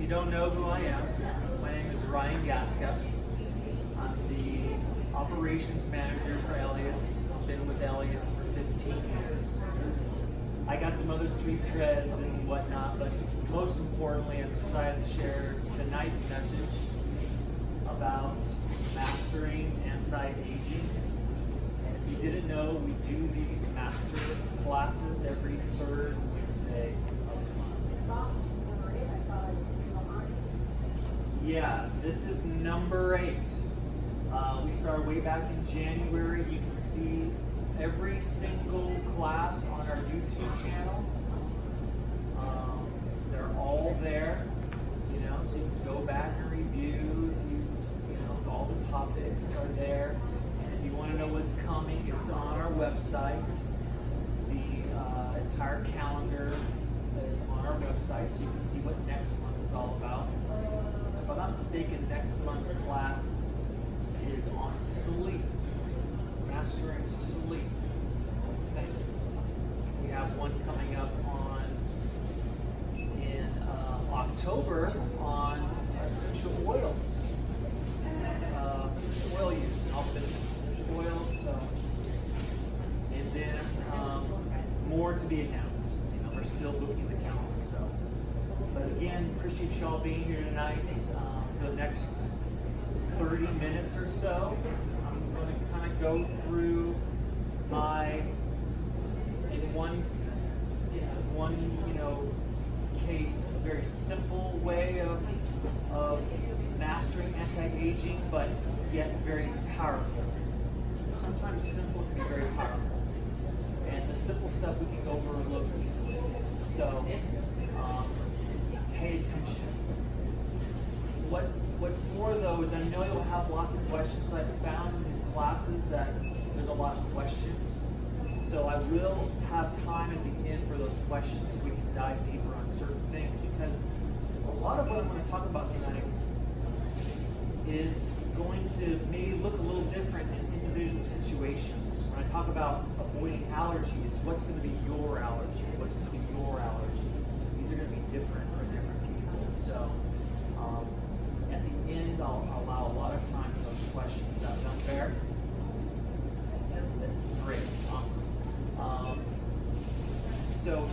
don't know who I am, my name is Ryan Gaska. I'm the operations manager for Elliott's. I've been with Elliott's for 15 years. I got some other street creds and whatnot, but most importantly, I've decided to share tonight's message about mastering anti-aging. And if you didn't know, we do these master classes every third Wednesday of the month. Yeah, this is number 8. We started way back in January. You can see every single class on our YouTube channel. They're all there, so you can go back and review. All the topics are there. And if you want to know what's coming, it's on our website. The entire calendar is on our website, so you can see what next month is all about. If I'm not mistaken, next month's class is on sleep, mastering sleep. I think we have one coming up in October on essential oils, essential oil use, and all the benefits of essential oils. And then more to be announced. We're still booking the calendar. But again, appreciate y'all being here tonight. For the next 30 minutes or so, I'm going to kind of go through in one case, a very simple way of mastering anti-aging, but yet very powerful. Sometimes simple can be very powerful, and the simple stuff we can overlook easily. So pay attention. What's more though is I know you'll have lots of questions. I've found in these classes that there's a lot of questions. So I will have time at the end for those questions so we can dive deeper on certain things, because a lot of what I'm going to talk about tonight is going to maybe look a little different in individual situations. When I talk about avoiding allergies, what's going to be your allergy? What's going to be your allergy? These are going to be different for different people. So at the end, I'll allow a lot of time for those questions. Does that sound fair? Great, awesome. So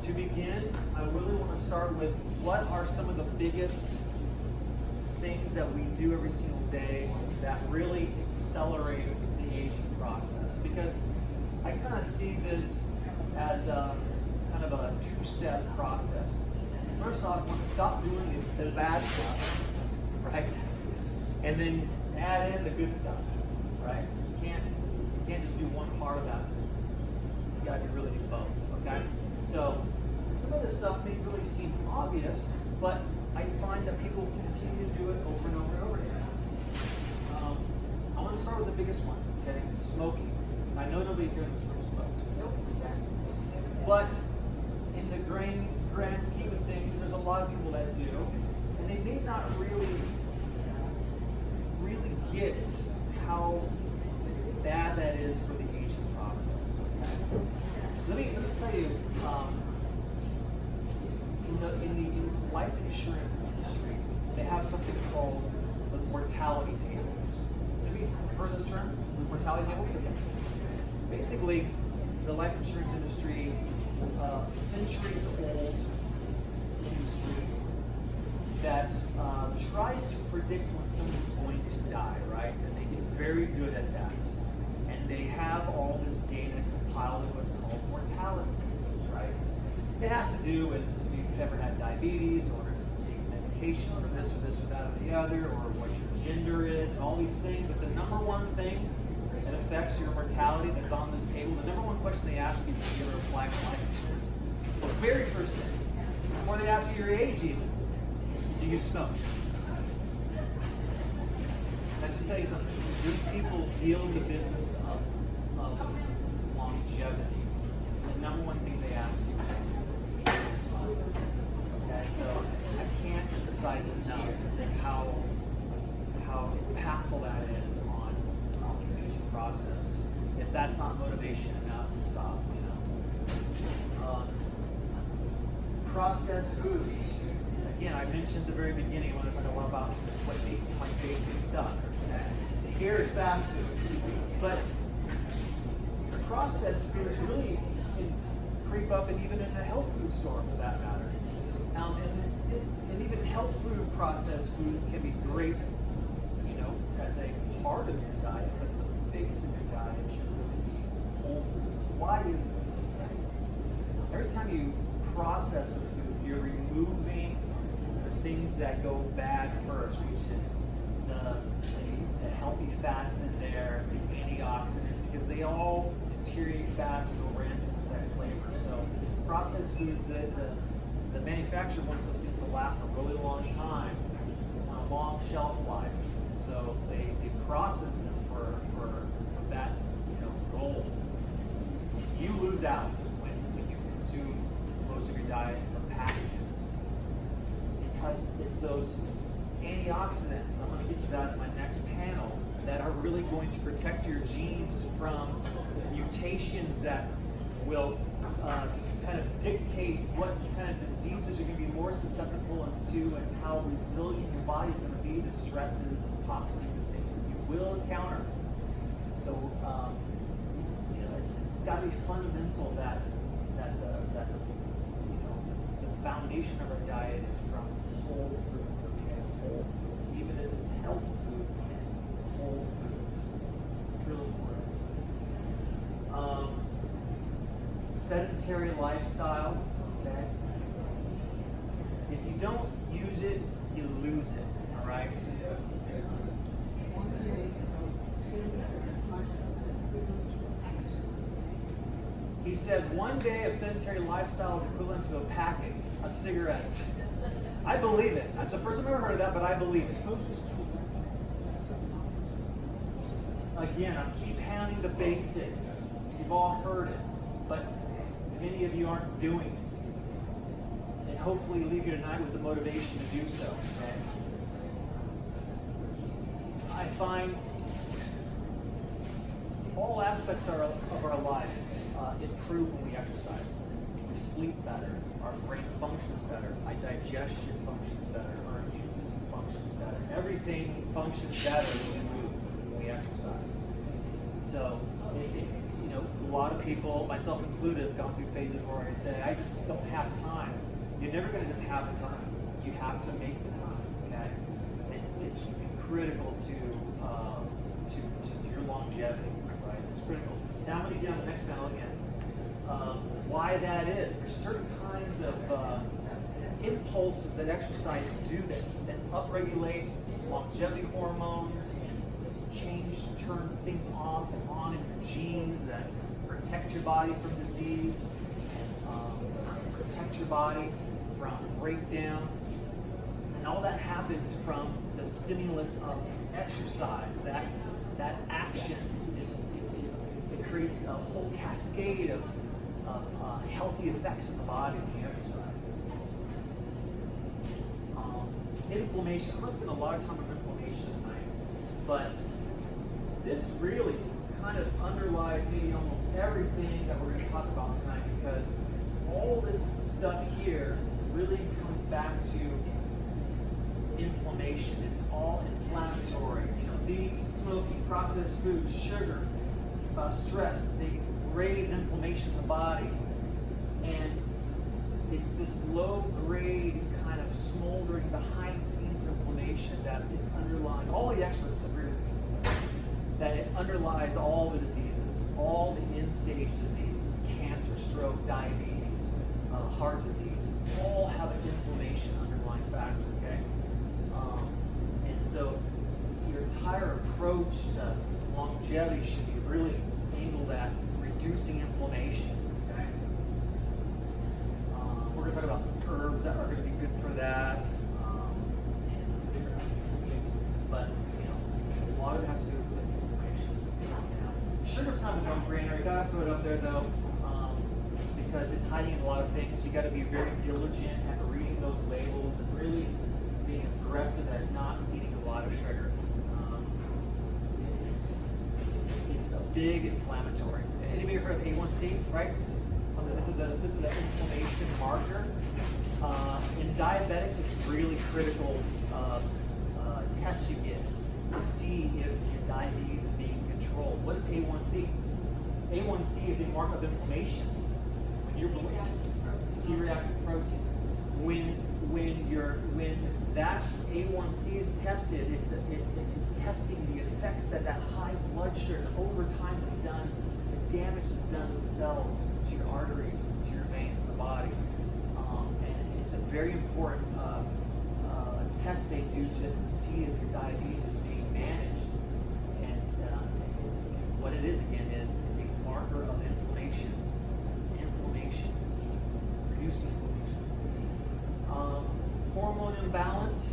to begin, I really want to start with what are some of the biggest things that we do every single day that really accelerate the aging process, because I kind of see this as kind of a two-step process. First off, you want to stop doing the bad stuff, right? And then add in the good stuff, right? You can't just do one part of that. So you gotta really do both, okay? So some of this stuff may really seem obvious, but I find that people continue to do it over and over and over again. I want to start with the biggest one, okay? Smoking. I know nobody here in this room smokes. Okay? But in the grand scheme of things, there's a lot of people that do, and they may not really get how bad that is for the aging process. Okay? Let me tell you, in the life insurance industry, they have something called the mortality tables. So have you heard of this term? Mortality tables? Okay. Basically, the life insurance industry, centuries old industry that tries to predict when someone's going to die, right? And they get very good at that. And they have all this data compiled in what's called mortality tables, right? It has to do with if you've ever had diabetes, or if you take medication for this or that or the other, or what your gender is, and all these things. But the number one thing that affects your mortality that's on this table, the number one question they ask you if you ever apply for life insurance, the very first thing, before they ask you your age even, do you smoke? I should tell you something. These people deal in the business of longevity. The number one thing they ask you is, do you smoke? Okay, so I can't emphasize enough how impactful that is on the aging process. If that's not motivation enough to stop, Processed foods. again, I mentioned at the very beginning when I was talking about what may seem like basic stuff. Here is fast food, but processed foods really can creep up, and even in a health food store for that matter. And even health food, processed foods can be great, as a part of your diet, but the base of your diet should really be whole foods. Why is this? Every time you process a food, you're removing the things that go bad first, which is the healthy fats in there, the antioxidants, because they all deteriorate fast and go rancid with that flavor. So processed foods, the manufacturer wants those things to last a really long time, a long shelf life. So they process them for that goal. You lose out when you consume most of your diet from packages, because it's those antioxidants, I'm going to get to that in my next panel, that are really going to protect your genes from mutations that will kind of dictate what kind of diseases you're going to be more susceptible to, and how resilient your body is going to be to stresses and toxins and things that you will encounter. So it's got to be fundamental that the foundation of our diet is from whole foods. Okay, whole foods, even if it's health food, whole foods. It's really important. Sedentary lifestyle. Okay. If you don't use it, you lose it. All right. He said 1 day of sedentary lifestyle is equivalent to a packet of cigarettes. I believe it. That's the first time I've ever heard of that, but I believe it. Again, I keep pounding the basics. You've all heard it, but many of you aren't doing it. And hopefully you leave here tonight with the motivation to do so. Okay? I find all aspects of our life improve when we exercise. We sleep better, our brain functions better, our digestion functions better, our immune system functions better. Everything functions better when we move, when we exercise. So, a lot of people, myself included, have gone through phases where I say, I just don't have time. You're never going to just have the time. You have to make the time. Okay, it's critical to your longevity, right? It's critical. Now I'm going to get on the next panel again. Why that is? There's certain kinds of impulses that exercise do that upregulate longevity hormones and turn things off and on in your genes that protect your body from disease and protect your body from breakdown. And all that happens from the stimulus of exercise. That action it creates a whole cascade of healthy effects in the body when you exercise. Inflammation. I'm going to spend a lot of time on inflammation tonight, but this really kind of underlies maybe almost everything that we're going to talk about tonight, because all this stuff here really comes back to inflammation. It's all inflammatory. These smoking, processed foods, sugar, stress, they raise inflammation in the body. And it's this low-grade kind of smoldering behind-the-scenes inflammation that is underlying, all the experts agree with me, that it underlies all the diseases, all the end-stage diseases, cancer, stroke, diabetes, heart disease, all have an inflammation underlying factor, okay? And so your entire approach to longevity should be really angled at reducing inflammation, okay? We're going to talk about some herbs that are going to be good for that, and different things, but a lot of it has to do with inflammation. Sugar's kind of a no-brainer. You got to throw it up there though, because it's hiding a lot of things. You got to be very diligent at reading those labels and really being aggressive at not eating a lot of sugar. It's a big inflammatory. Anybody heard of A1C? Right? This is an inflammation marker. In diabetics, it's really critical tests you get to see if your diabetes is being controlled. What is A1C? A1C is a mark of inflammation. When you're C-reactive protein. When that A1C is tested, it's testing the effects that high blood sugar over time has done, the damage is done to the cells, to your arteries, to your veins in the body. And it's a very important test they do to see if your diabetes is being managed. And what it is, again, is it's a marker of inflammation. Inflammation is key. Reducing inflammation. Hormone imbalance.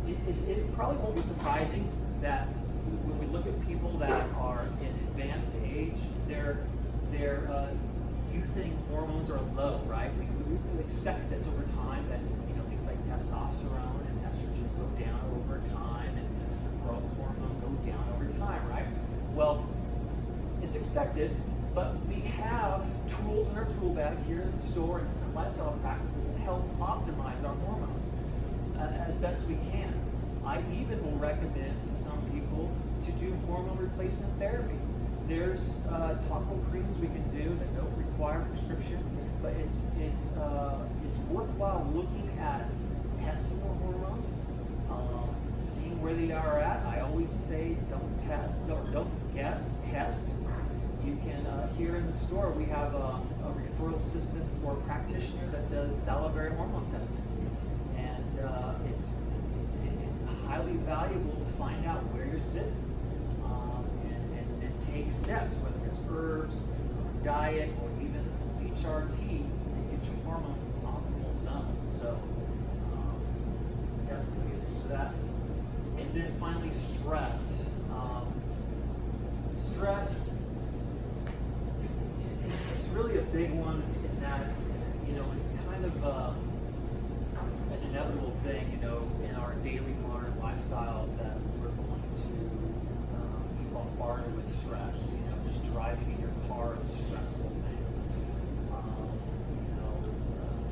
It probably won't be surprising that when we look at people that are in advanced age, their youthing hormones are low, right? We expect this over time, that things like testosterone and estrogen go down over time, and growth hormone go down over time, right? Well, it's expected, but we have tools in our tool bag here in the store and different lifestyle practices that help optimize our hormones as best we can. I even will recommend to some people to do hormone replacement therapy. There's topical creams we can do that don't require prescription, but it's worthwhile looking at testing your hormones, seeing where they are at. I always say don't test, don't guess, test. You can, here in the store, we have a referral system for a practitioner that does salivary hormone testing. And it's highly valuable to find out where you're sitting and take steps, whether it's herbs, diet, or even HRT to get your hormones in the optimal zone. So definitely use to that. And then finally, stress. Stress, it's really a big one in that, it's kind of an inevitable thing, in our daily modern lifestyles, that we're going to be bombarded with stress. Just driving in your car is a stressful thing.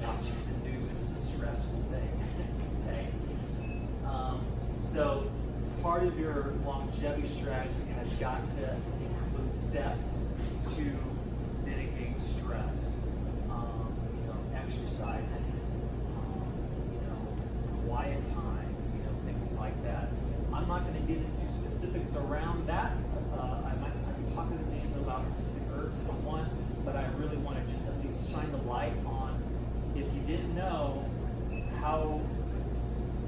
Watching the news is a stressful thing. Okay. So part of your longevity strategy has got to include steps to mitigate stress. Exercising, quiet time, things like that. I'm not going to get into specifics around that. I can talk to the name about specific herbs if I want, but I really want to just at least shine the light on, if you didn't know how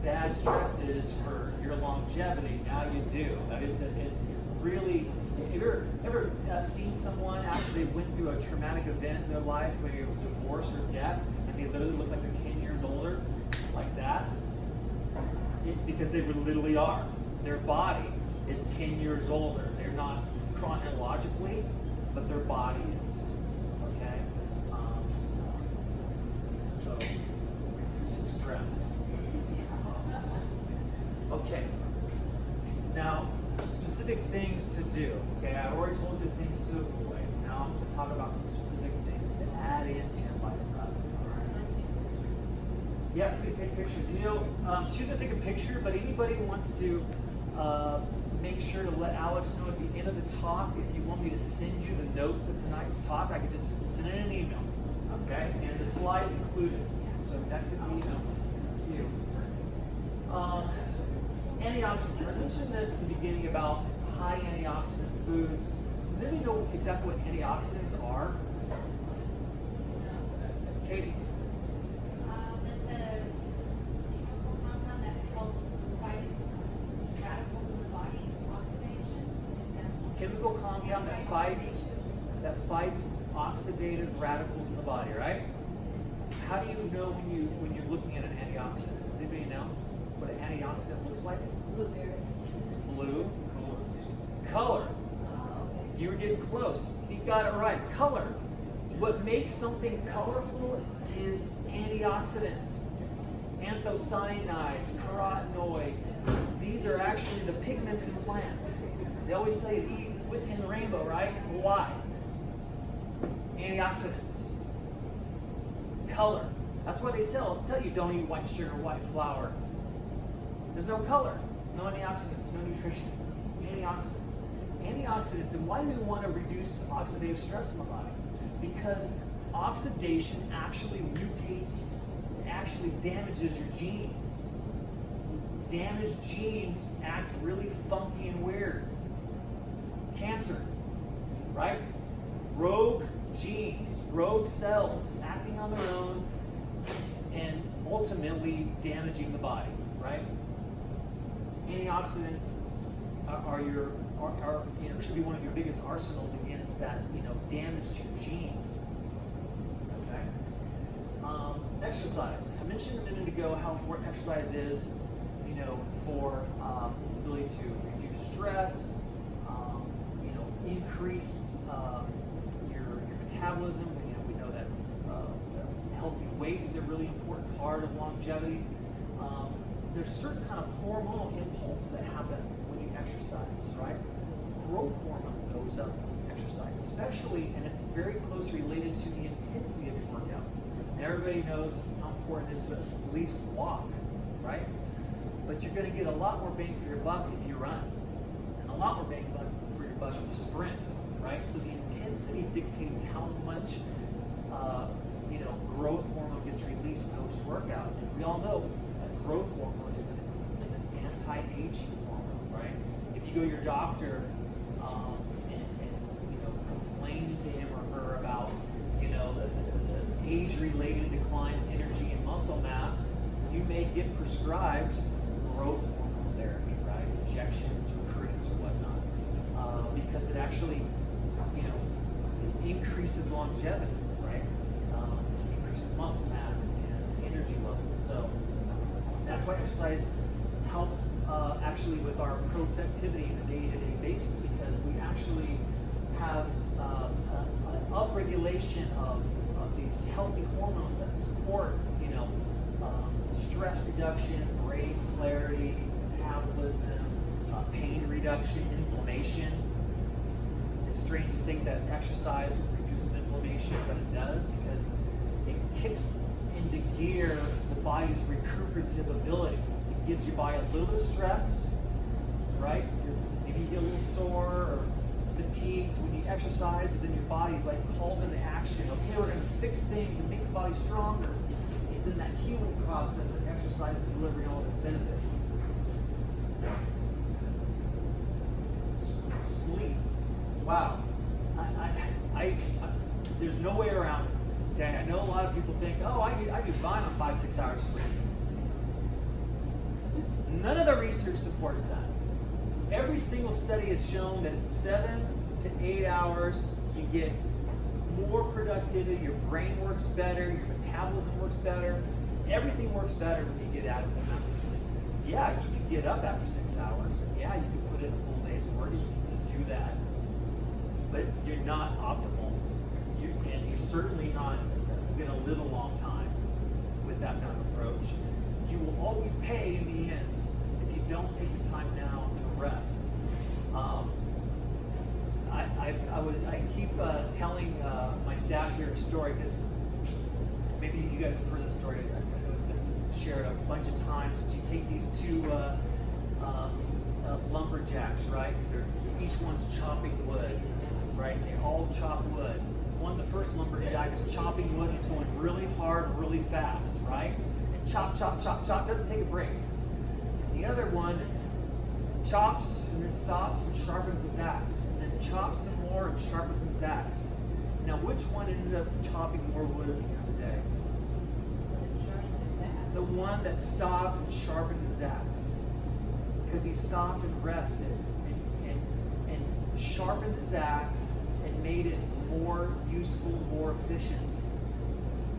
bad stress is for your longevity, now you do. It's really, have you ever seen someone after they went through a traumatic event in their life, whether it was divorce or death, and they literally look like they're 10 years older, like that? Because they literally are. Their body is 10 years older. They're not chronologically, but their body is. Okay? So, reducing stress. Okay. Now, specific things to do. Okay, I already told you things to avoid. Now I'm going to talk about some specific things to add into your lifestyle. Yeah, please take pictures. She's going to take a picture, but anybody who wants to make sure to let Alex know at the end of the talk, if you want me to send you the notes of tonight's talk, I could just send it in an email. Okay? And the slides included. So that could be you. Antioxidants. I mentioned this at the beginning about high antioxidant foods. Does anybody know exactly what antioxidants are? Katie? It's a chemical compound that helps fight radicals in the body, oxidation. Chemical compound that fights oxidative radicals in the body, right? How do you know when you're looking at an antioxidant? Does anybody know what an antioxidant looks like? Blueberry. Blue. Color. You were getting close. You got it right. Color. What makes something colorful is antioxidants. Anthocyanins, carotenoids. These are actually the pigments in plants. They always tell you to eat in the rainbow, right? Why? Antioxidants. color. That's why they tell you don't eat white sugar, white flour. There's no color, no antioxidants, no nutrition. Antioxidants. Antioxidants, and why do we want to reduce oxidative stress in the body? Because oxidation actually mutates, actually damages your genes. Damaged genes act really funky and weird. Cancer, right? Rogue genes, rogue cells acting on their own and ultimately damaging the body, right? Antioxidants should be one of your biggest arsenals against that damage to your genes. Okay. Exercise. I mentioned a minute ago how important exercise is, for its ability to reduce stress, increase your metabolism. We know that healthy weight is a really important part of longevity. There's certain kind of hormonal impulses that happen when you exercise, right? Growth hormone goes up when you exercise, especially, and it's very closely related to the intensity of your workout. And everybody knows how important it is to at least walk, right? But you're going to get a lot more bang for your buck if you run, and a lot more bang for your buck if you sprint, right? So the intensity dictates how much growth hormone gets released post-workout. And we all know that growth hormone is an anti-aging hormone, right? If you go to your doctor and complain to him or her about the age-related decline in energy and muscle mass, you may get prescribed growth hormone therapy, right? Injections or creams or whatnot, because it actually increases longevity, right? Increases muscle mass and energy levels. So that's why exercise helps actually with our productivity on a day-to-day basis, because we actually have an upregulation of these healthy hormones that support stress reduction, brain clarity, metabolism, pain reduction, inflammation. It's strange to think that exercise reduces inflammation, but it does, because it kicks into gear the body's recuperative ability. It gives your body a little bit of stress, right? Maybe you get a little sore or fatigued when you exercise, but then your body's like called into action. Okay, we're going to fix things and make the body stronger. It's in that healing process that exercise is delivering all of its benefits. Sleep. Wow. I there's no way around it. Okay, I know a lot of people think, oh, I do fine on 5-6 hours sleep. None of the research supports that. Every single study has shown that in 7 to 8 hours, you get more productivity, your brain works better, your metabolism works better, everything works better when you get adequate amounts of sleep. Yeah, you can get up after 6 hours. Yeah, you can put in a full day's work, you can just do that. But you're not optimal. And you're certainly not going to live a long time with that kind of approach. You will always pay in the end if you don't take the time now to rest. I keep telling my staff here a story, because maybe you guys have heard this story. I know it's been shared a bunch of times. But you take these two lumberjacks, right? Each one's chopping wood, right? They all chop wood. The first lumberjack is chopping wood. He's going really hard, really fast, right? And chop, chop, chop, chop. Doesn't take a break. And the other one is chops and then stops and sharpens his axe, and then chops some more and sharpens his axe. Now, which one ended up chopping more wood at the end of the day? The one that stopped and sharpened his axe, because he stopped and rested and sharpened his axe and made it more useful, more efficient.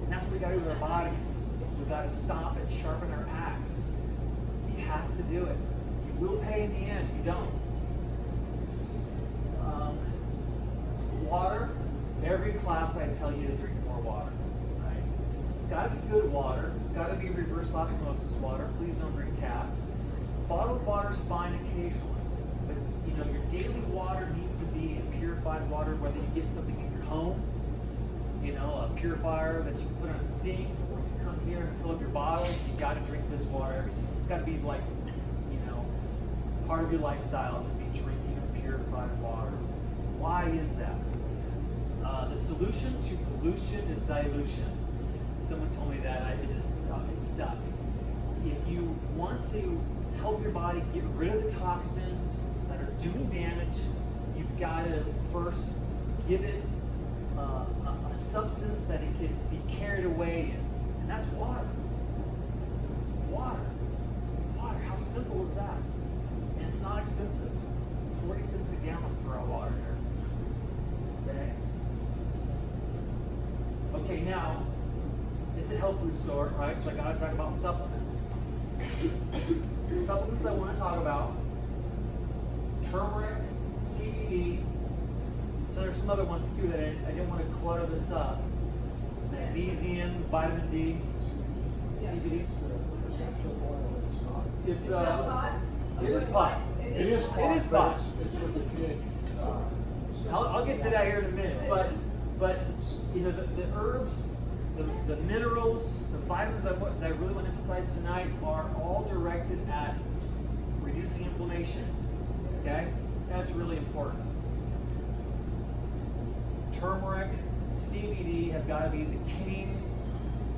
And that's what we got to do with our bodies. We've got to stop and sharpen our axe. You have to do it. You will pay in the end if you don't. Water. Every class I tell you to drink more water. Right? It's got to be good water. It's got to be reverse osmosis water. Please don't drink tap. Bottled water is fine occasionally, but your daily water needs to be purified water. Whether you get something in your home, a purifier that you can put on a sink, got to drink this water. It's got to be like, part of your lifestyle to be drinking purified water. Why is that? The solution to pollution is dilution. Someone told me that, it stuck. If you want to help your body get rid of the toxins that are doing damage, you've got to first give it a substance that it can be carried away in, and that's water. Water. How simple is that? And it's not expensive. 40 cents a gallon for our water here. Okay, now, it's a health food store, right? So I gotta talk about supplements. The supplements I want to talk about: turmeric, CBD. So there's some other ones too that I didn't want to clutter this up. Magnesium, vitamin D, CBD. It's pot. It is pot. It is pot. It is pot. It's with the pig. I'll get to that here in a minute. But the herbs, the minerals, the vitamins that I really want to emphasize tonight are all directed at reducing inflammation. Okay, that's really important. Turmeric, CBD have got to be the king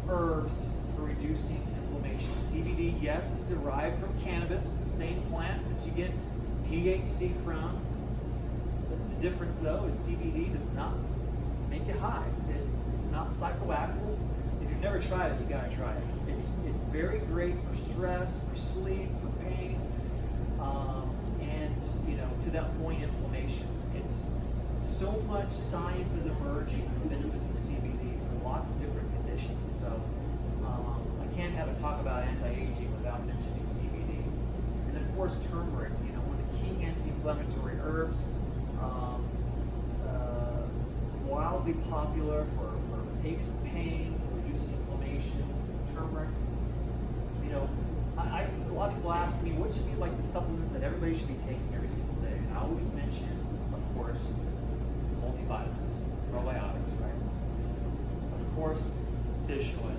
herbs for reducing inflammation. CBD, yes, is derived from cannabis, the same plant that you get THC from. The difference, though, is CBD does not make you high. It is not psychoactive. If you've never tried it, you gotta try it. It's very great for stress, for sleep, for pain, and to that point, inflammation. It's so much science is emerging on the benefits of CBD for lots of different conditions. So I can't have a talk about anti-aging without mentioning CBD. And of course, turmeric, one of the king anti-inflammatory herbs, wildly popular for aches and pains, reducing inflammation. Turmeric. A lot of people ask me, what should be like the supplements that everybody should be taking every single day? And I always mention, of course, multivitamins, probiotics, right? Of course, fish oil.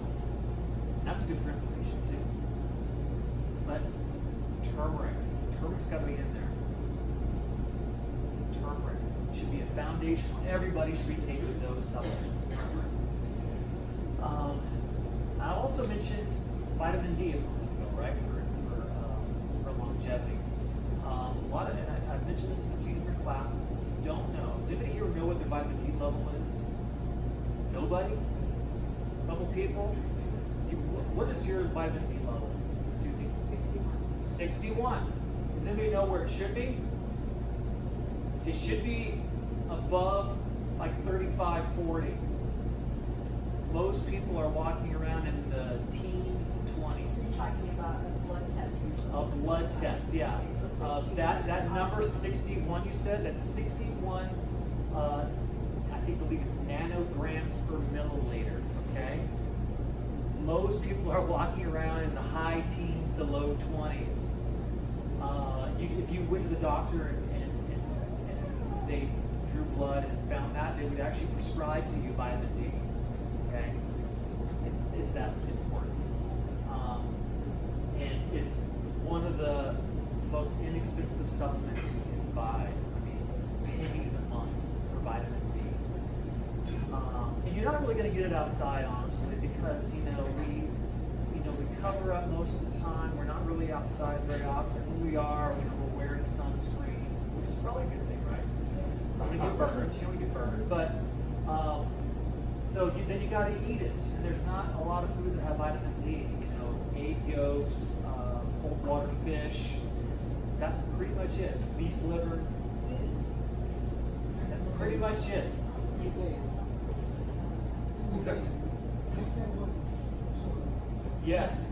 That's good for inflammation too. But turmeric's got to be in there. Turmeric should be a foundation. Everybody should be taking those supplements. Turmeric. I also mentioned vitamin D a moment ago, right? For longevity. And I've mentioned this in a few different classes. If you don't know, does anybody here know what their vitamin D level is? Nobody? A couple people? What is your vitamin D level, Susie? 61. 61. Does anybody know where it should be? It should be above like 35, 40. Most people are walking around in the teens to 20s. You're talking about a blood test result. A blood test, yeah. So 61. That number 61 you said, that's 61, I believe it's nanograms per milliliter, okay? Most people are walking around in the high teens to low 20s. If you went to the doctor and they drew blood and found that, they would actually prescribe to you vitamin D. Okay, it's that important, and it's one of the most inexpensive supplements you can buy. I mean, pennies a month for vitamin D, and you're not really going to get it outside, honestly, because we cover up most of the time. We're not really outside very often. When we are, we're wearing sunscreen, which is probably a good thing, right? We get burned. We get burned, but. So then you got to eat it, and there's not a lot of foods that have vitamin D. Egg yolks, cold water fish. That's pretty much it. Beef liver. That's pretty much it. Yes.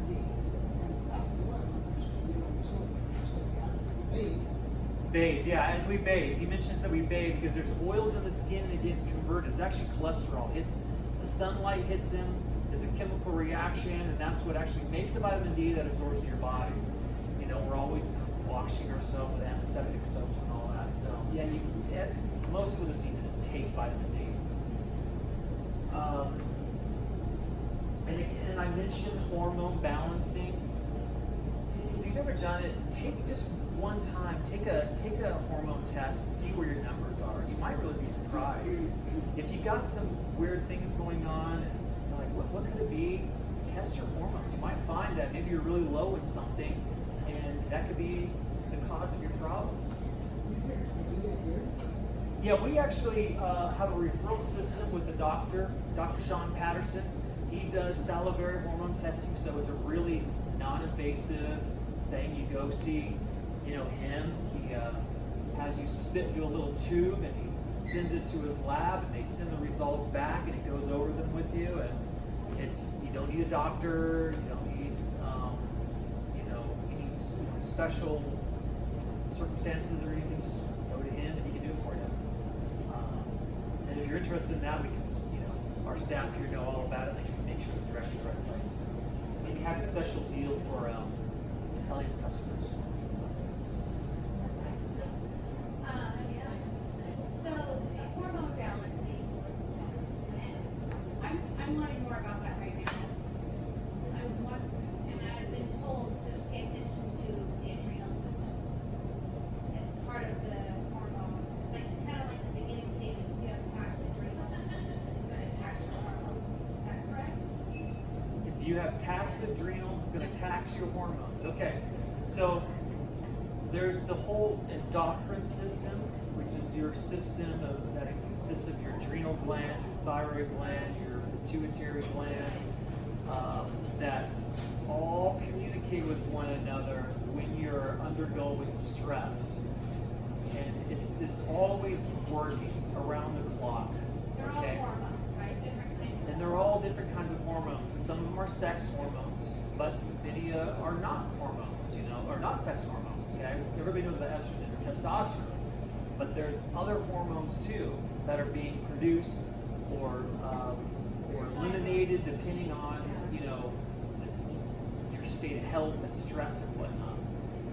Bathe, yeah, and we bathe. He mentions that we bathe because there's oils in the skin that get converted. It's actually cholesterol. The sunlight hits them, there's a chemical reaction, and that's what actually makes the vitamin D that absorbs in your body. We're always washing ourselves with antiseptic soaps and all that. So yeah, most people just need to just take vitamin D. And then I mentioned hormone balancing. If you've never done it, take just one time, take a hormone test and see where your numbers are. You might really be surprised. If you got some weird things going on, and you're like, what could it be? Test your hormones. You might find that maybe you're really low in something, and that could be the cause of your problems. Yeah, we actually have a referral system with a doctor, Dr. Sean Patterson. He does salivary hormone testing, so it's a really non-invasive thing. You go see, him. He has you spit into a little tube, and he sends it to his lab, and they send the results back, and he goes over them with you. And you don't need a doctor. You don't need any special circumstances or anything. Just go to him, and he can do it for you. And if you're interested in that, we can, our staff here know all about it. They can make sure to direct you to the right place. And he has a special deal for Elliot's customers. So, hormone balancing. I'm learning more about that right now. And I've been told to pay attention to the adrenal system as part of the hormones. It's like kind of like the beginning stages. If you have taxed adrenals, it's going to tax your hormones. Is that correct? If you have taxed adrenals, it's going to tax your hormones. Okay, so there's the whole endocrine system, which is your system that consists of your adrenal gland, your thyroid gland, your pituitary gland, that all communicate with one another when you're undergoing stress. And it's always working around the clock. They're all hormones, right? Different kinds of And they're all different kinds of hormones, and some of them are sex hormones, but many are not hormones, or not sex hormones. Okay, everybody knows about estrogen or testosterone, but there's other hormones too that are being produced or eliminated depending on your state of health and stress and whatnot.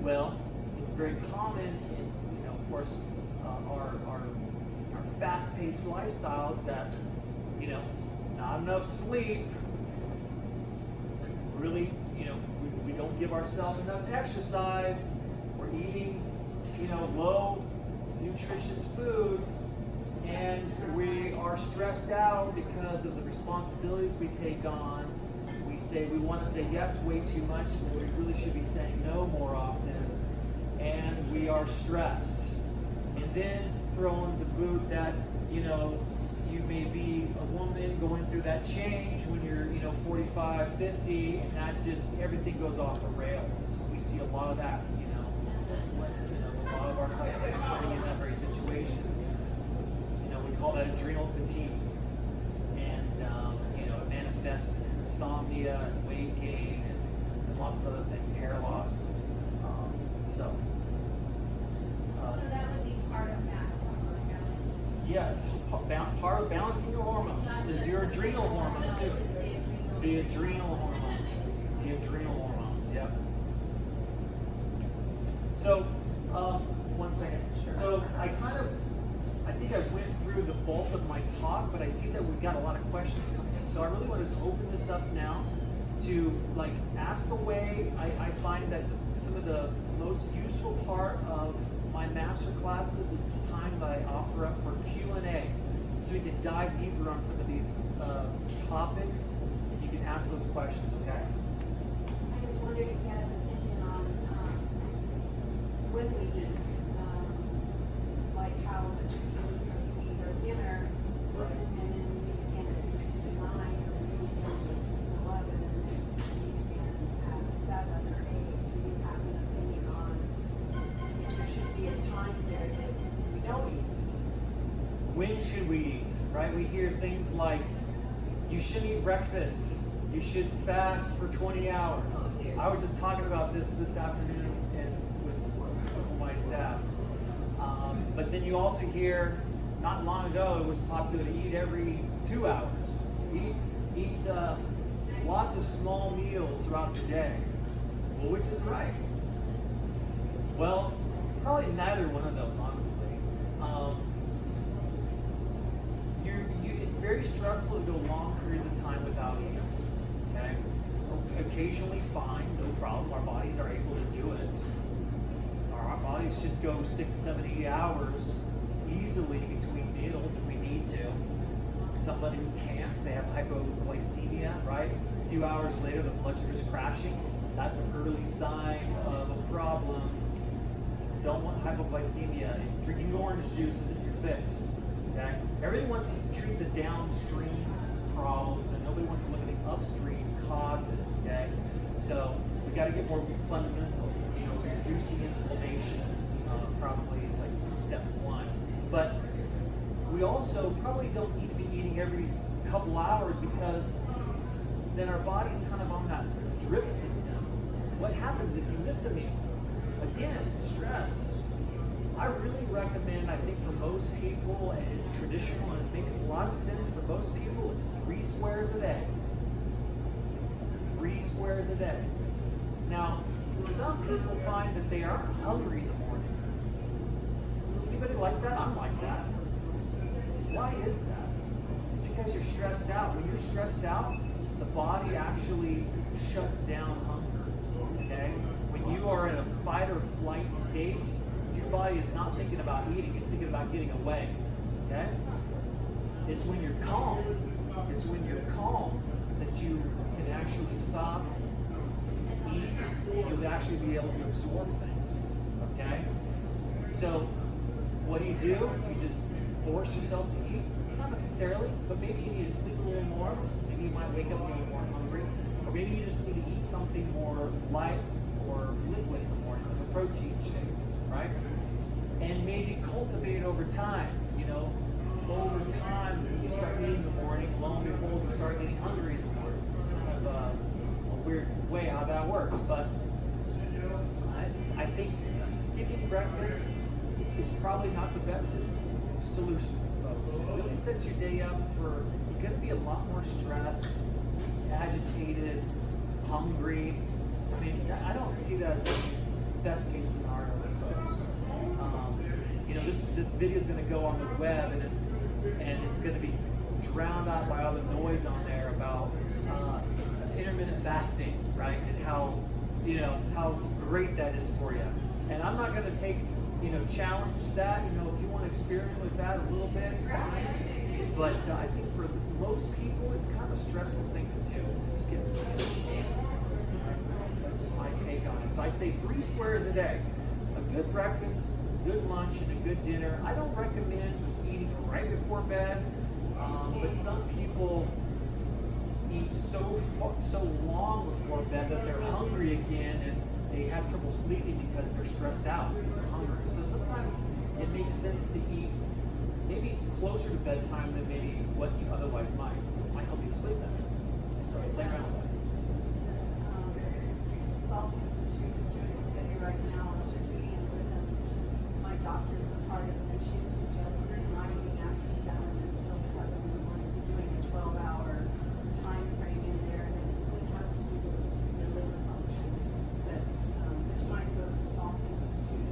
Well, it's very common in of course our fast-paced lifestyles that not enough sleep. Really, we don't give ourselves enough exercise. We're eating, low nutritious foods, and we are stressed out because of the responsibilities we take on. We want to say yes way too much, and we really should be saying no more often, and we are stressed. And then throw in the boot that, you may be a woman going through that change when you're, 45, 50, and that just, everything goes off the rails. We see a lot of that, a lot of our customers are putting in that very situation. We call that adrenal fatigue. And, it manifests in insomnia and weight gain and lots of other things, hair loss. So that would be part of that hormone balance. yes, part of balancing your hormones is your adrenal hormones too. The adrenal hormones. The adrenal hormones, yep. So, one second. Sure. So I think I went through the bulk of my talk, but I see that we've got a lot of questions coming in. So I really want to just open this up now to ask away. I find that some of the most useful part of my master classes is the time that I offer up for Q&A. So we can dive deeper on some of these topics, and you can ask those questions, okay? I just wondered if you had an opinion on when we eat, like how much we eat our dinner, Right. and then we eat again at 9, or we eat again at 11, and then we eat again at 7 or 8. Do you have an opinion on if there should be a time there that we don't eat? When should we eat, right? We hear things like, you shouldn't eat breakfast. You should fast for 20 hours. I was just talking about this afternoon with some of my staff. But then you also hear, not long ago, it was popular to eat every 2 hours. Eat lots of small meals throughout the day. Well, which is right? Well, probably neither one of those, honestly. It's very stressful to go long periods of time without eating. Okay, occasionally fine, no problem. Our bodies are able to do it. Our bodies should go 6, 7, 8 hours easily between meals if we need to. Somebody who can't, they have hypoglycemia, right? A few hours later, the blood sugar is crashing. That's an early sign of a problem. Don't want hypoglycemia. Drinking orange juice isn't your fix. Okay? Everybody wants to treat the downstream problems, and nobody wants to look at the upstream causes. Okay? So we got to get more fundamental. You know, reducing inflammation probably is like step one. But we also probably don't need to be eating every couple hours, because then our body's kind of on that drip system. What happens if you miss a meal? Again, stress. I really recommend, I think for most people, and it's traditional and it makes a lot of sense for most people, is 3 squares a day. 3 squares a day. Now, some people find that they aren't hungry in the morning. Anybody like that? I'm like that. Why is that? It's because you're stressed out. When you're stressed out, the body actually shuts down hunger. Okay? When you are in a fight or flight state, your body is not thinking about eating, it's thinking about getting away. Okay? It's when you're calm. It's when you're calm that you can actually stop, eat, you'll actually be able to absorb things. Okay? So what do? You just force yourself to eat? Not necessarily, but maybe you need to sleep a little more. Maybe you might wake up a little more hungry. Or maybe you just need to eat something more light or liquid in the morning, like a protein shake, right? And maybe cultivate over time. You know, over time, when you start eating in the morning, lo and behold, you start getting hungry in the morning. It's kind of a weird way how that works, but I think skipping breakfast is probably not the best solution, folks. It really sets your day up for, you're going to be a lot more stressed, agitated, hungry. I mean, I don't see that as the best case scenario for folks. You know, this video is going to go on the web, and it's going to be drowned out by all the noise on there about intermittent fasting, right? And how, you know, how great that is for you. And I'm not going to take, challenge that. You know, if you want to experiment with that a little bit, fine. But I think for most people, it's kind of a stressful thing to do, to skip breakfast. That's just my take on it. So I say 3 squares a day. A good breakfast, good lunch, and a good dinner. I don't recommend eating right before bed, but some people eat so long before bed that they're hungry again, and they have trouble sleeping because they're stressed out because they're hungry. So sometimes it makes sense to eat maybe closer to bedtime than maybe what you otherwise might, because it might help you sleep better. So play around with that. Salt Institute is doing a study right now on circadian rhythm. My doctor is a part of it, and she's suggesting not eating after 7 until 7 in the morning, so doing a 12-hour time frame in there, and then sleep has to do with the liver function. But trying to go to the Salt Institute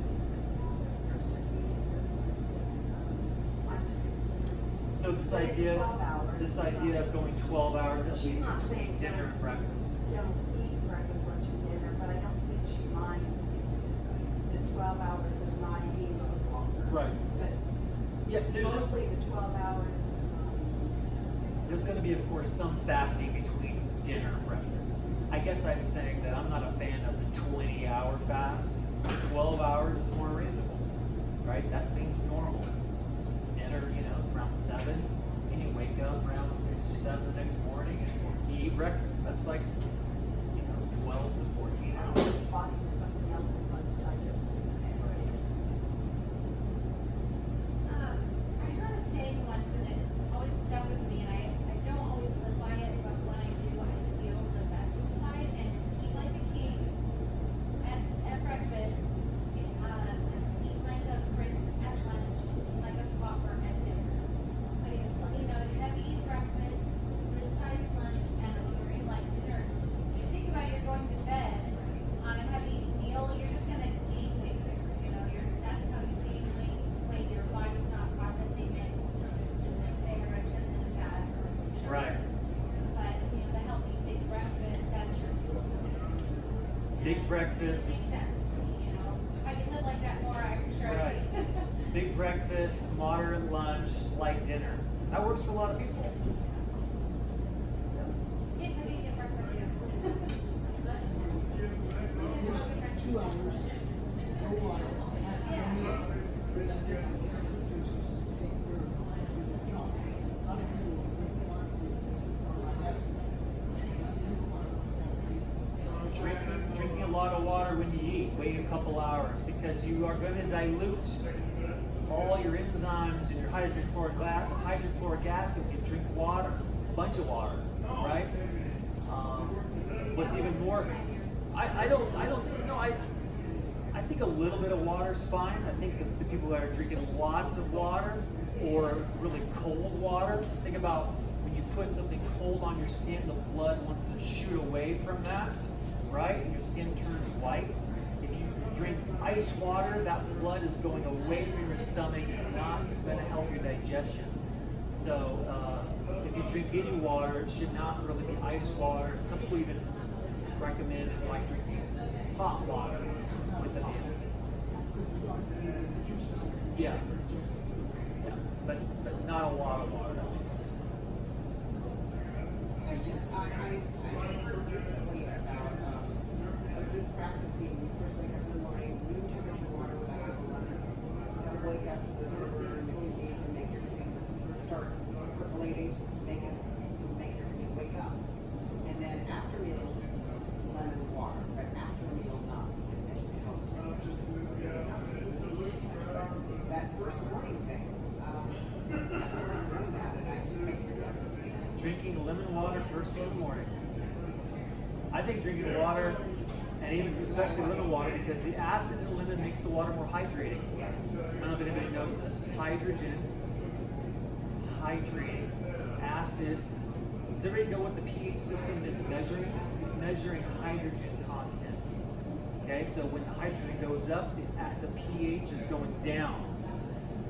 for circadian rhythm. So But it's 12 hours. this idea of going 12 hours at She's least not between saying dinner and breakfast. don't eat breakfast, lunch, and dinner, but I don't think she minds the 12 hours of not eating goes longer. Right. But Yeah, mostly the 12 hours. There's going to be, of course, some fasting between dinner and breakfast. I guess I'm saying that I'm not a fan of the 20-hour fast. 12 hours is more reasonable, right? That seems normal. Dinner, is around 7, and you wake up around 6 or 7 the next morning, and you eat breakfast. That's like, 12 to 14 hours. Body was something else besides digestion. I heard a saying once, and it's always stuck with me, and I don't always live by it, but when I do, I feel the best inside, and it's eat like a king at breakfast, eat like a prince at lunch, and eat like a pauper at dinner. So heavy breakfast, good sized lunch, and a very light dinner. Big breakfast. Makes sense to me, you know. If I could live like that more, I'm sure Right. I could. Big breakfast, moderate lunch, light dinner. That works for a lot of people. If I didn't get breakfast, yeah. 2 hours, no water, after a meal, then get digestive juices to take care of the job. A lot of people will drink water or like that. Drinking a lot of water when you eat. Wait a couple hours because you are going to dilute all your enzymes and your hydrochloric acid when you drink water, a bunch of water, right? What's even more, I think a little bit of water is fine. I think the people that are drinking lots of water or really cold water, think about when you put something cold on your skin, the blood wants to shoot away from that, right? And your skin turns white. If you drink ice water, that blood is going away from your stomach. It's not going to help your digestion. So if you drink any water, it should not really be ice water. Some people even recommend like drinking hot water with the meal. Yeah. Yeah. But not a lot of water at least. I heard recently about a good practice when you first wake up in the morning, room temperature water with a half a lemon. That'll wake up the liver and the kidneys and make everything start percolating, make everything wake up. And then after meals, lemon water, but after a meal, not. And then it helps that first morning thing. I started doing that and I do it for Drinking lemon water first thing in the morning. I think drinking water, and even especially lemon water, because the acid in the lemon makes the water more hydrating. I don't know if anybody knows this. Hydrogen, hydrating, acid. Does everybody know what the pH system is measuring? It's measuring hydrogen content. Okay, so when the hydrogen goes up, the pH is going down.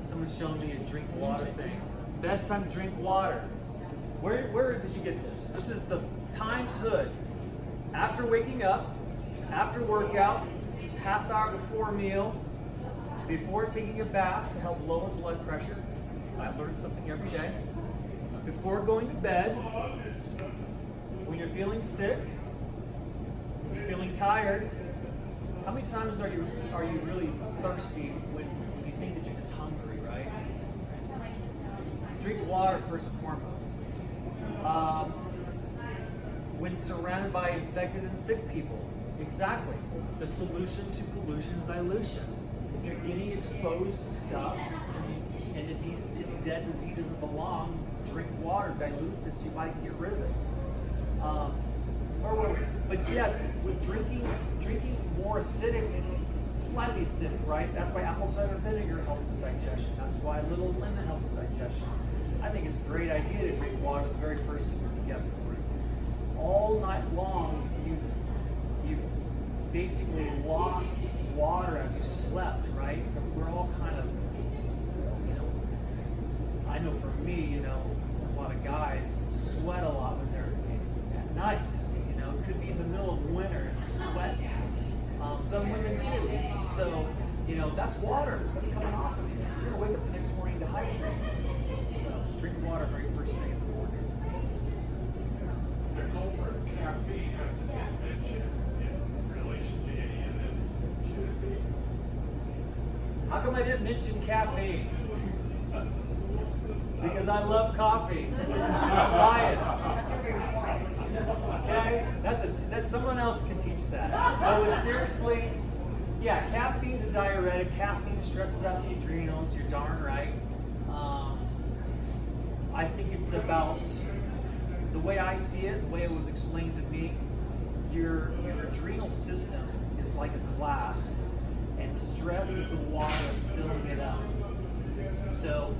Someone's showing me a drink water thing. Best time to drink water. Where did you get this? This is the Times Hood. After waking up, after workout, half hour before a meal, before taking a bath to help lower blood pressure. I learned something every day. Before going to bed, when you're feeling sick, you're feeling tired, how many times are you really thirsty when you think that you're just hungry, right? Tell my kids that all the time. Drink water first and foremost. When surrounded by infected and sick people, exactly. The solution to pollution is dilution. If you're getting exposed to stuff and it's dead disease doesn't belong, drink water, dilutes it so you might get rid of it. But yes, with drinking more acidic, slightly acidic, right? That's why apple cider vinegar helps with digestion. That's why a little lemon helps with digestion. I think it's a great idea to drink water the very first thing when you get up in the morning. All night long, you've basically lost water as you slept, right? We're all kind of, I know for me, a lot of guys sweat a lot when they're at night. It could be in the middle of winter and you're sweating. Some women too. So, that's water that's coming off of you. You're gonna wake up the next morning dehydrated. So, drink water very first thing in the morning. The culprit caffeine hasn't been mentioned in relation to any of this. Should it be? How come I didn't mention caffeine? Because I love coffee. I'm biased. Okay? That's someone else can teach that. But seriously, yeah, caffeine's a diuretic. Caffeine stresses out the adrenals. You're darn right. I think it's about the way I see it, the way it was explained to me. Your adrenal system is like a glass, and the stress is the water that's filling it up. So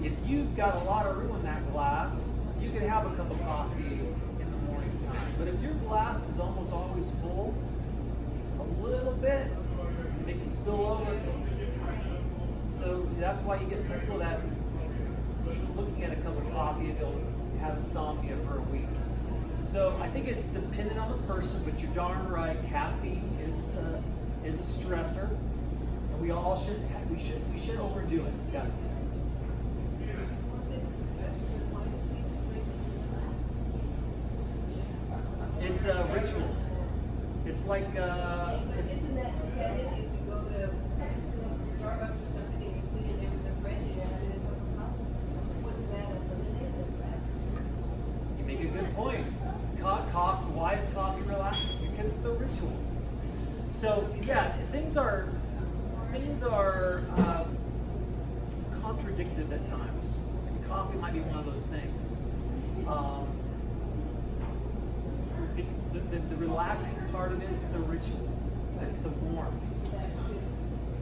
if you've got a lot of room in that glass, you can have a cup of coffee in the morning time. But if your glass is almost always full, a little bit, it can spill over. So that's why you get some people that even looking at a cup of coffee, they'll have insomnia for a week. So I think it's dependent on the person, but you're darn right. Caffeine is a stressor, and we all should we should overdo it. Definitely. It's a ritual. It's like Isn't that setting if you go to Starbucks or something and you're sitting there with a friend and you're having a cup of coffee? Wouldn't that eliminate the stress? You make a good point. Coffee. Why is coffee relaxing? Because it's the ritual. So yeah, things are contradictive at times. And coffee might be one of those things. The relaxing part of it is the ritual. It's the warmth. That should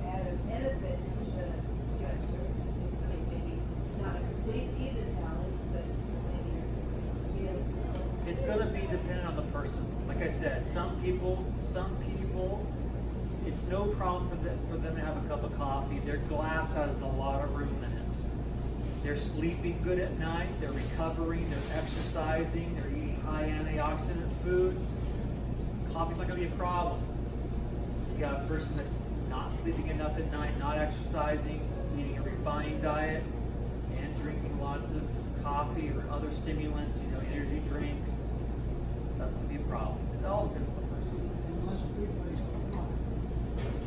add a benefit to the stressor. Just like maybe not a complete even balance, but maybe scales. It's going to be dependent on the person. Like I said, some people, it's no problem for them to have a cup of coffee. Their glass has a lot of room in it. They're sleeping good at night. They're recovering. They're exercising. They're eating high antioxidant foods. Coffee's not going to be a problem. You got a person that's not sleeping enough at night, not exercising, eating a refined diet, and drinking lots of coffee or other stimulants, energy drinks. That's going to be a problem. It all depends on the person. You must replace the water.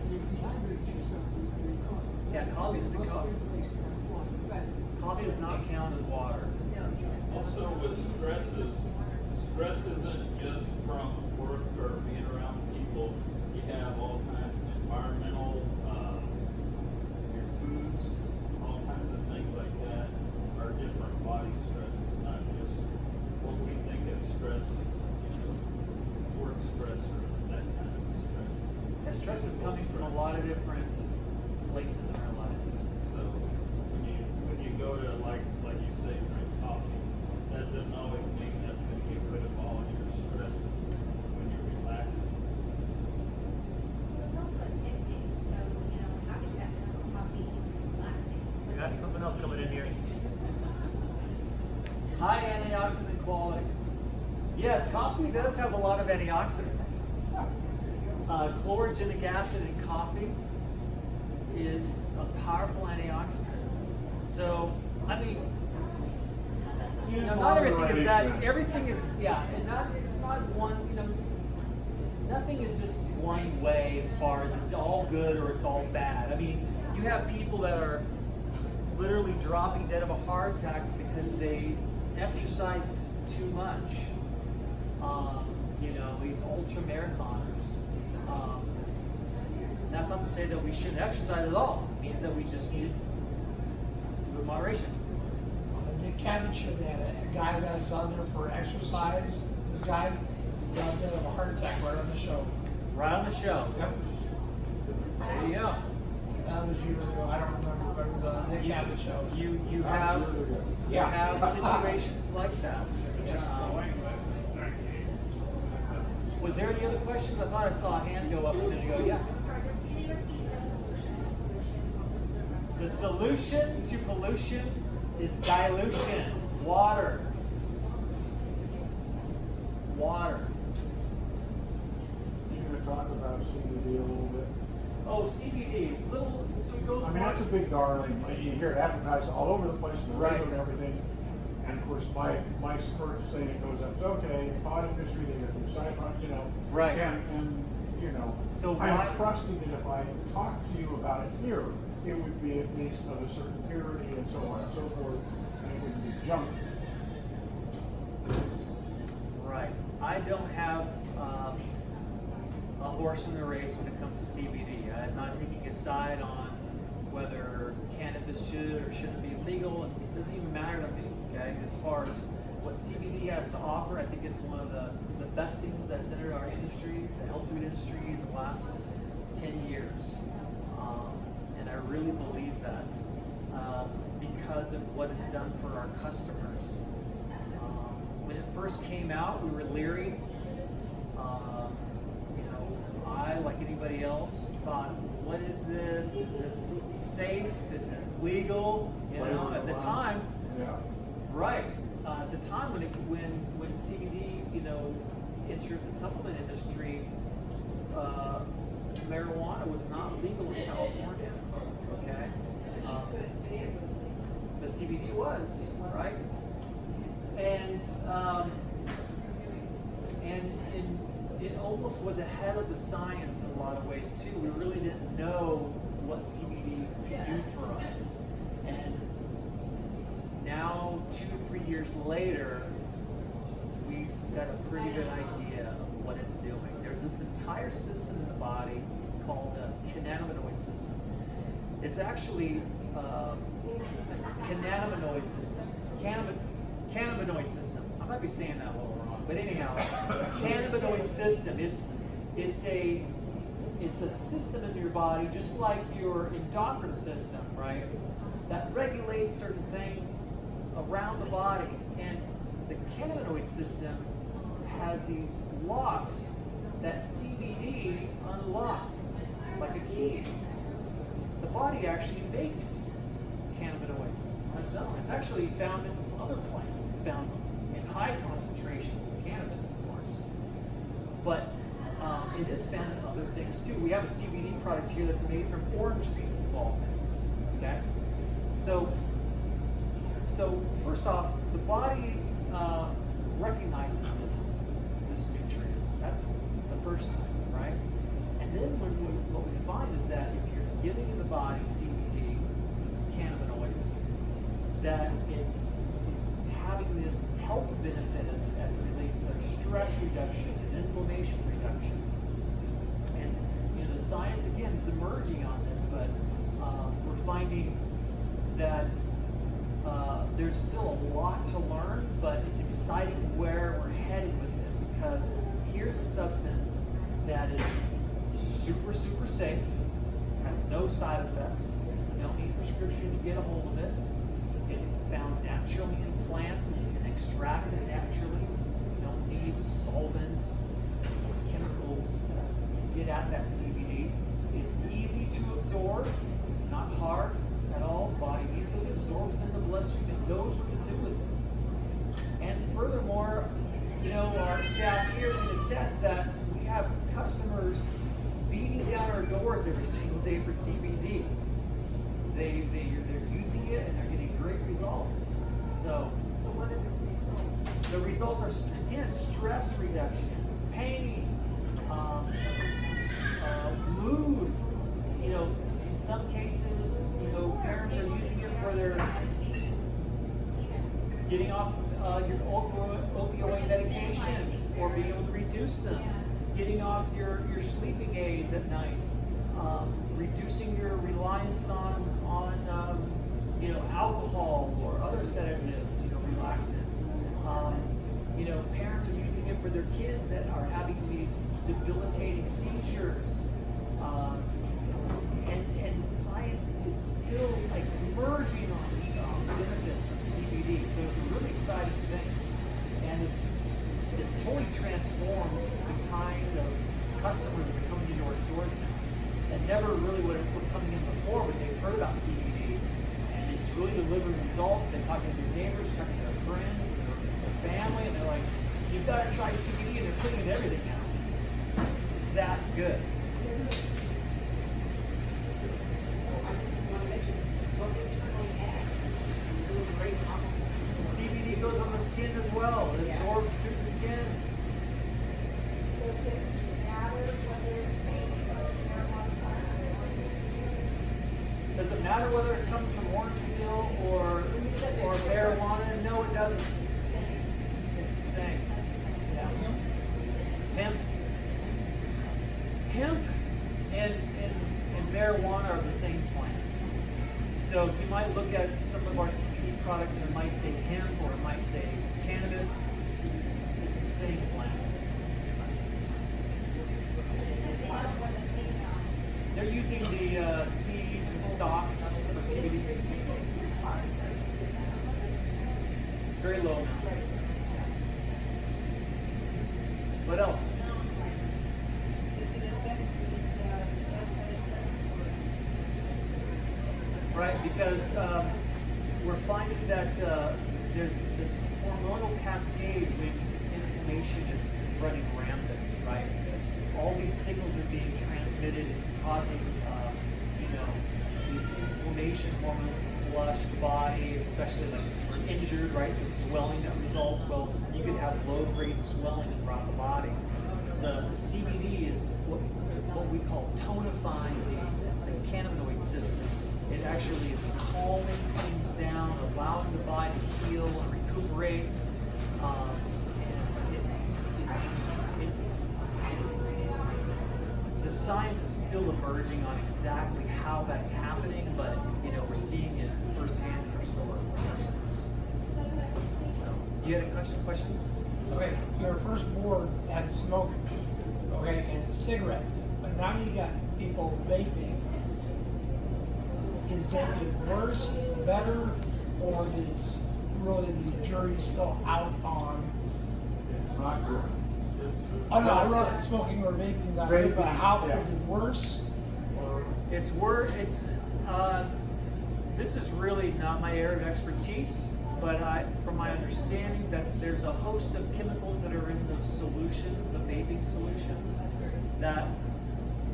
You dehydrate yourself with your coffee. Yeah, coffee doesn't So you must count. replace that water. Right. Coffee does not count as water. No. Also with stress isn't just from work or being around people. You have all kinds of environmental, your foods, all kinds of things like that are different body stresses, not just what we think of stress as, work stress or that kind of stress. And stress is coming from a lot of different places in our life. So when you go to like you say, drink coffee, that doesn't always mean that's going to get rid of all your stresses when you're relaxing. It's also addicting, so, having that cup of coffee is relaxing. We got something else coming in here. High antioxidant qualities. Yes, coffee does have a lot of antioxidants. Chlorogenic acid in coffee is a powerful antioxidant. So, not everything is that. Everything is, it's not one, nothing is just one way as far as it's all good or it's all bad. I mean, you have people that are literally dropping dead of a heart attack because they exercise too much. These ultra marathoners. That's not to say that we shouldn't exercise at all. It means that we just need to do it in moderation. Nick Cavett show they had a guy that was on there for exercise. This guy got dead of a heart attack right on the show. Right on the show. Yep. There you go. That was years ago. I don't remember, but it was a Nick Cavett show. You have situations like that. Was there any other questions? I thought I saw a hand go up a minute ago. Yeah. Sorry, just can you repeat the solution to pollution? What was the The solution to pollution is dilution. Water. Water. You gonna talk about CBD a little bit? Oh, CBD. So we go. I mean, that's a big darling. You hear it advertised all over the place in the radio and everything. And of course, my first saying it goes up. It's okay. The pot industry, they got their side, Right. And So I'm why- trusting that if I talk to you about it here, it would be at least of a certain purity and so on and so forth, and it wouldn't be junk. Right. I don't have a horse in the race when it comes to CBD. I'm not taking a side on whether cannabis should or shouldn't be legal. It doesn't even matter to me. Okay, as far as what CBD has to offer, I think it's one of the best things that's entered our industry, the health food industry, in the last 10 years. And I really believe that because of what it's done for our customers. When it first came out, we were leery. I, like anybody else, thought, what is this? Is this safe? Is it legal? At the time, Yeah. right. at the time when CBD, entered the supplement industry, marijuana was not legal in California. Okay, But it was legal. but CBD was, right? And it almost was ahead of the science in a lot of ways too. We really didn't know what CBD could do for us. And now, 2-3 years later, we've got a pretty good idea of what it's doing. There's this entire system in the body called the cannabinoid system. It's actually cannabinoid system. Cannabinoid system. I might be saying that a little wrong, but anyhow, cannabinoid system. It's a system in your body, just like your endocrine system, right? That regulates certain things around the body, and the cannabinoid system has these locks that CBD unlock, like a key. The body actually makes cannabinoids on its own. It's actually found in other plants. It's found in high concentrations of cannabis, of course. But it is found in other things too. We have a CBD product here that's made from orange peel, of all things. Okay? So first off, the body recognizes this nutrient. That's the first thing, right? And then what we find is that if you're giving the body CBD, it's cannabinoids, that it's having this health benefit as it relates to stress reduction and inflammation reduction. And the science again is emerging on this, but we're finding that there's still a lot to learn, but it's exciting where we're headed with it, because here's a substance that is super, super safe, has no side effects. You don't need a prescription to get a hold of it. It's found naturally in plants, and you can extract it naturally. You don't need solvents or chemicals to get at that CBD. It's easy to absorb. It's not hard at all. The body easily absorbs it in the bloodstream and knows what to do with it. And furthermore, our staff here can attest that we have customers beating down our doors every single day for CBD. They're using it and they're getting great results. So what are the results? the results are, again, stress reduction, pain, mood. In some cases, parents are using it for their getting off your opioid medications or being able to reduce them, getting off your sleeping aids at night, reducing your reliance on alcohol or other sedatives, relaxants. Parents are using it for their kids that are having these debilitating seizures. And science is still emerging on the benefits of CBD. So it's a really exciting thing. And it's totally transformed the kind of customers that are coming into our stores now. That never really would have coming in before when they've heard about CBD. And it's really delivering results. They're talking to their neighbors, talking to their friends, their family, and they're like, you've got to try CBD, and they're putting everything out. It's that good. CBD goes on the skin as well. It absorbs through the skin. Does it matter whether it's made from marijuana? Does it matter whether it comes from orange peel or marijuana? No, it doesn't. It's the same. Yeah. Hemp and marijuana are the same plant. So you might look at some of our CBD products and it might say hemp or it might say cannabis. It's the same plant. They're using the seeds and stalks for CBD. Very low amount. What else? Right, because we're finding that there's this hormonal cascade when inflammation is running rampant, right? All these signals are being transmitted and causing, these inflammation hormones to flush the body, especially like if we're injured, right? The swelling that results, well, you could have low-grade swelling throughout the body. The CBD is what we call tonifying the cannabinoid system. It actually is calming things down, allowing the body to heal and recuperate. The science is still emerging on exactly how that's happening, but we're seeing it firsthand in our stores. So, you had a question? Okay, your first board had smoking, okay, and cigarette, but now you got people vaping. Is vaping worse, better, or is really the jury still out on? It's not good. Oh no, I wrote it, smoking or vaping is not good, but how Yeah. is it worse? Or It's worse. This is really not my area of expertise, but from my understanding, that there's a host of chemicals that are in those solutions, the vaping solutions, that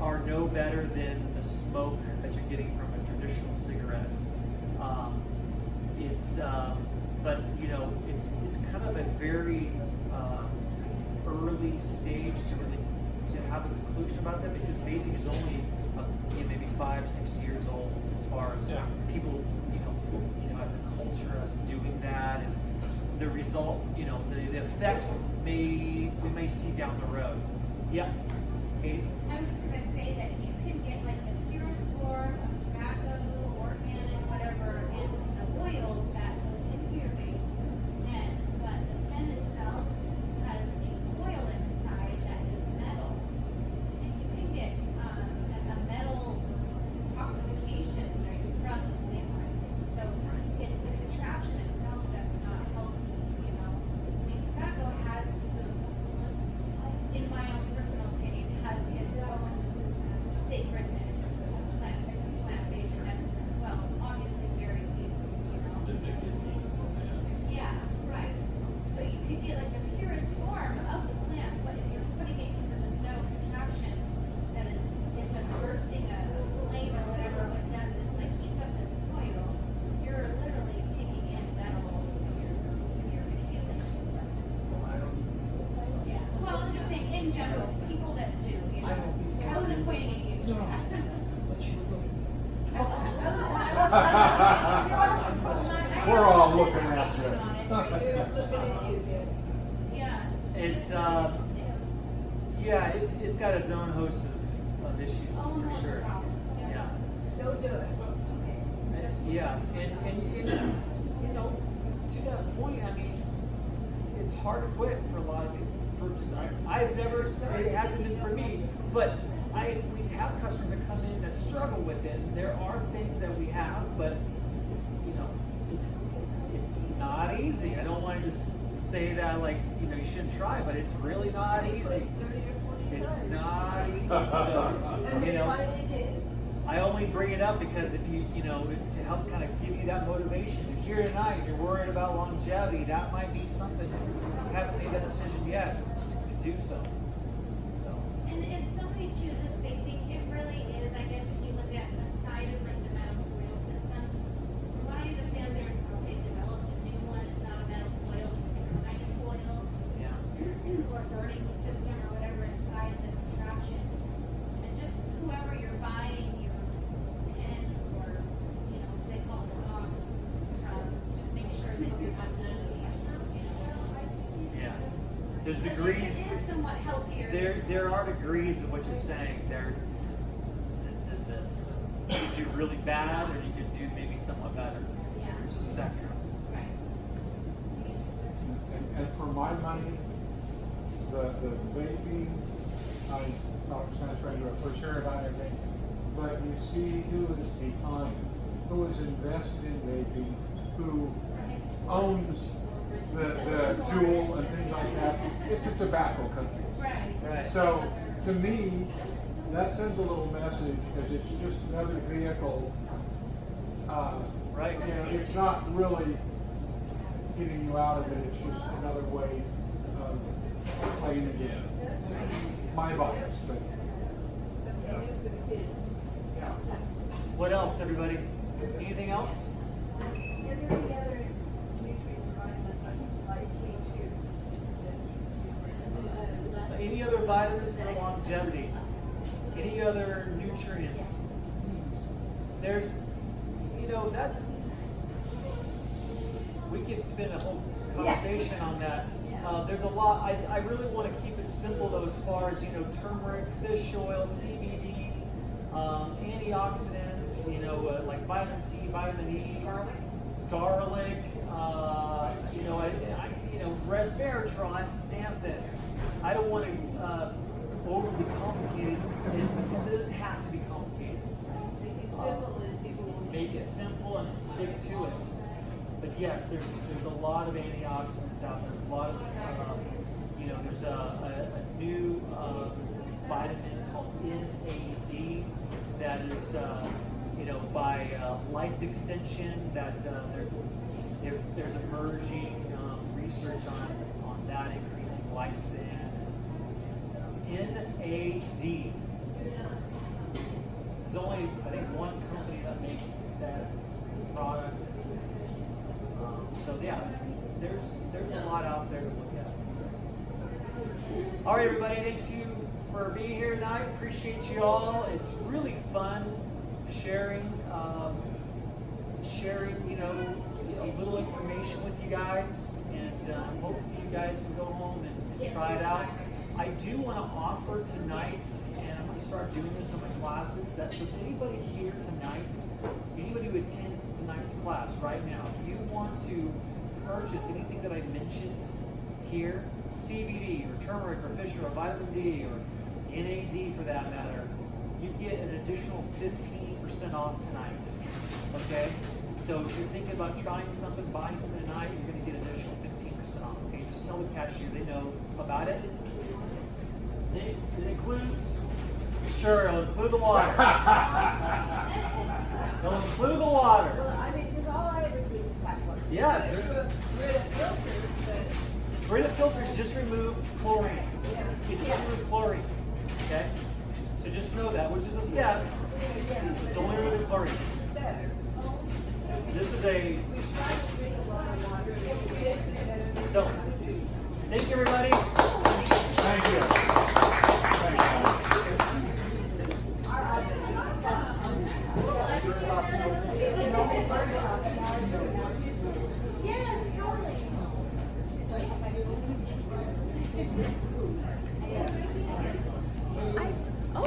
are no better than the smoke that you're getting from a traditional cigarette. It's kind of a very early stage to have a conclusion about that, because vaping is only maybe 5-6 years old as far as people as a culture, us doing that, and the result, the effects we may see down the road. Yeah, Katie? I was just gonna say that you can get like the purest form of tobacco, organic, whatever, and the oil that goes into your vape pen, but the pen itself has a coil inside that is metal, and you can get a metal intoxication from the vaporizing. So it's the contraption itself that's not healthy. I mean, tobacco has those, in my own personal opinion, has its own sacredness. It's a plant-based medicine as well. Obviously very used, Yeah, right. So you could get like the purest form of the plant, but if you're putting it into this metal contraption that is, it's a bursting a flame or whatever, what does this, like heats up this coil, you're literally taking in metal in your inhaler. I don't. Yeah, well, I'm just saying in general, people that do, I don't need I wasn't pointing at you. No, but you were looking. We're all looking at you. Yeah. It's it's got its own host of issues for sure. Yeah. Don't do it. Yeah, and to that point, I mean, it's hard to quit for a lot of people. I've never, it hasn't been for me, but we have customers that come in that struggle with it. And there are things that we have, but it's not easy. I don't want to just say that like you shouldn't try, but it's really not easy. It's not easy. So And they finally did. I only bring it up because if you to help kind of give you that motivation. If you're here tonight and you're worried about longevity, that might be something. If you haven't made that decision yet, to do so. And if somebody chooses vaping, it really is, I guess, if you look at aside of like the medical oil system, from what I understand, they've developed a new one. It's not a medical oil, it's a different kind of oil, Yeah. or burning system or whatever inside the contraption. And just whoever you're buying your pen or they call it box from, just make sure that it has none of the extras, Yeah. There's degrees. It is somewhat healthier. There are degrees of what you're saying. There's this. You could do really bad, or you could do maybe somewhat better. Yeah. There's a spectrum. Right. And for my money, the vaping, I thought it was kind of strange when I first heard about everything, but you see who is behind, who is invested in vaping, who owns the tool and things like that. It's a tobacco company. Right. So to me, that sends a little message because it's just another vehicle. Right. It's not really getting you out of it. It's just another way of playing the game. My bias, but Something new for the kids. yeah. What else, everybody? Anything else? Is there any other nutrients or vitamins like K2? Any other vitamins for longevity? Any other nutrients? There's, that we could spend a whole conversation on that. There's a lot. I really want to keep it simple though, as far as turmeric, fish oil, CBD, antioxidants. Like vitamin C, vitamin E, garlic. Resveratrol, astaxanthin. I don't want to overly complicate it because it doesn't have to be complicated. Make it simple and people will. Make it simple and stick to it. But yes, there's a lot of antioxidants out there. A lot of there's a new vitamin called NAD that is by Life Extension that there's emerging research on that increasing lifespan. NAD. There's only, I think, one company that makes that product. So yeah, there's a lot out there to look at. All right, everybody, thanks you for being here tonight. Appreciate you all. It's really fun sharing a little information with you guys, and hopefully you guys can go home and try it out. I do want to offer tonight, and I'm going to start doing this in my classes, that for anybody here tonight, anybody who attends tonight's class right now, if you want to purchase anything that I mentioned here, CBD or turmeric or fish oil or vitamin D or NAD for that matter, you get an additional 15% off tonight. Okay? So if you're thinking about trying something, buying something tonight, you're going to get an additional 15% off. Okay? Just tell the cashier they know about it. It includes, sure, it'll include the water. It'll include the water. Well, I mean, because all I ever do is tap water. Yeah. We're a filter, but. Brita filters just remove chlorine. It just removes chlorine. Okay? So just know that, which is a step. It's only removing chlorine. It's better. This is a. We try to drink a lot of water. Yes, and So, thank you, everybody. Thank you. Yes, totally.